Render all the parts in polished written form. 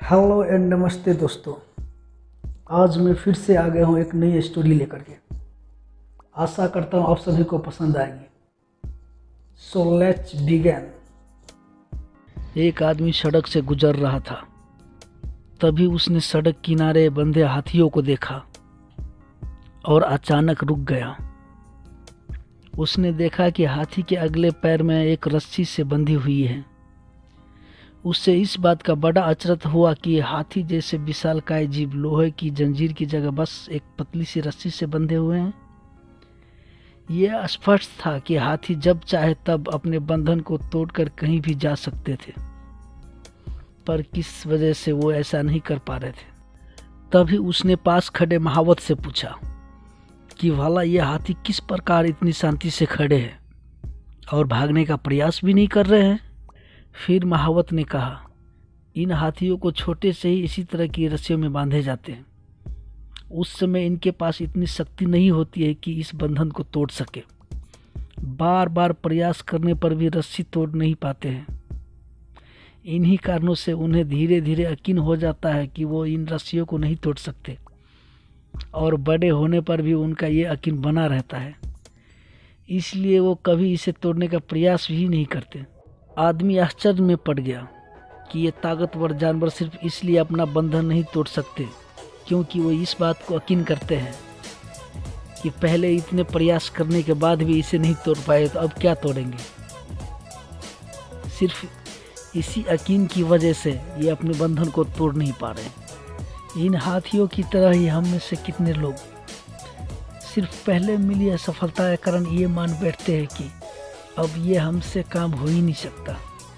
Hello and नमस्ते दोस्तों। आज मैं फिर से आ गया हूँ एक नई स्टोरी लेकर के। आशा करता हूँ आप सभी को पसंद आएगी। So let's begin. एक आदमी सड़क से गुजर रहा था, तभी उसने सड़क किनारे बंधे हाथियों को देखा और अचानक रुक गया। उसने देखा कि हाथी के अगले पैर में एक रस्सी से बंधी हुई है। उससे इस बात का बड़ा अचरज हुआ कि हाथी जैसे विशालकाय जीव लोहे की जंजीर की जगह बस एक पतली सी रस्सी से बंधे हुए हैं। यह स्पष्ट था कि हाथी जब चाहे तब अपने बंधन को तोड़कर कहीं भी जा सकते थे, पर किस वजह से वो ऐसा नहीं कर पा रहे थे। तभी उसने पास खड़े महावत से पूछा कि भला ये हाथी किस प्रकार इतनी शांति से खड़े हैं और भागने का प्रयास भी नहीं कर रहे हैं। फिर महावत ने कहा, इन हाथियों को छोटे से ही इसी तरह की रस्सियों में बांधे जाते हैं। उस समय इनके पास इतनी शक्ति नहीं होती है कि इस बंधन को तोड़ सके। बार बार प्रयास करने पर भी रस्सी तोड़ नहीं पाते हैं। इन्हीं कारणों से उन्हें धीरे धीरे यकीन हो जाता है कि वो इन रस्सियों को नहीं तोड़ सकते, और बड़े होने पर भी उनका ये यकीन बना रहता है। इसलिए वो कभी इसे तोड़ने का प्रयास भी नहीं करते। आदमी आश्चर्य में पड़ गया कि ये ताकतवर जानवर सिर्फ इसलिए अपना बंधन नहीं तोड़ सकते क्योंकि वो इस बात को यकीन करते हैं कि पहले इतने प्रयास करने के बाद भी इसे नहीं तोड़ पाए तो अब क्या तोड़ेंगे। सिर्फ इसी यकीन की वजह से ये अपने बंधन को तोड़ नहीं पा रहे। इन हाथियों की तरह ही हम में से कितने लोग सिर्फ पहले मिली असफलता के कारण ये मान बैठते हैं कि अब ये हमसे काम हो ही नहीं सकता,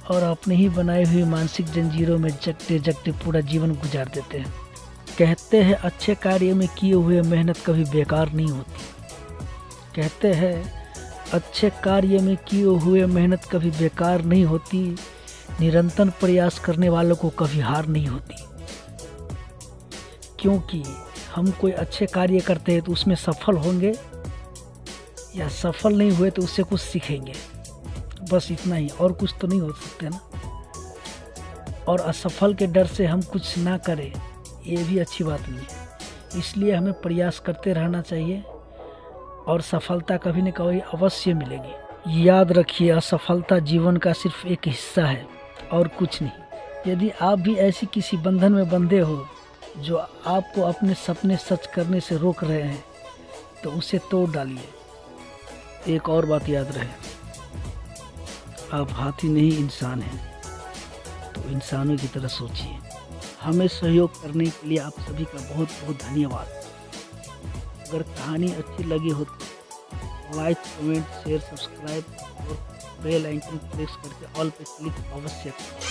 और अपने ही बनाए हुए मानसिक जंजीरों में जगते जगते पूरा जीवन गुजार देते हैं। कहते हैं अच्छे कार्य में किए हुए मेहनत कभी बेकार नहीं होती। कहते हैं अच्छे कार्य में किए हुए मेहनत कभी बेकार नहीं होती। निरंतर प्रयास करने वालों को कभी हार नहीं होती। क्योंकि हम कोई अच्छे कार्य करते हैं तो उसमें सफल होंगे या सफल नहीं हुए तो उससे कुछ सीखेंगे, बस इतना ही, और कुछ तो नहीं हो सकते ना। और असफल के डर से हम कुछ ना करें ये भी अच्छी बात नहीं है। इसलिए हमें प्रयास करते रहना चाहिए और सफलता कभी न कभी अवश्य मिलेगी। याद रखिए, असफलता जीवन का सिर्फ एक हिस्सा है और कुछ नहीं। यदि आप भी ऐसी किसी बंधन में बंधे हो जो आपको अपने सपने सच करने से रोक रहे हैं तो उसे तोड़ डालिए। एक और बात याद रहे, आप हाथी नहीं इंसान हैं, तो इंसानों की तरह सोचिए। हमें सहयोग करने के लिए आप सभी का बहुत बहुत धन्यवाद। अगर कहानी अच्छी लगी हो तो लाइक, कमेंट, शेयर, सब्सक्राइब और बेल आइकन प्रेस करके ऑल पे क्लिक अवश्य करें।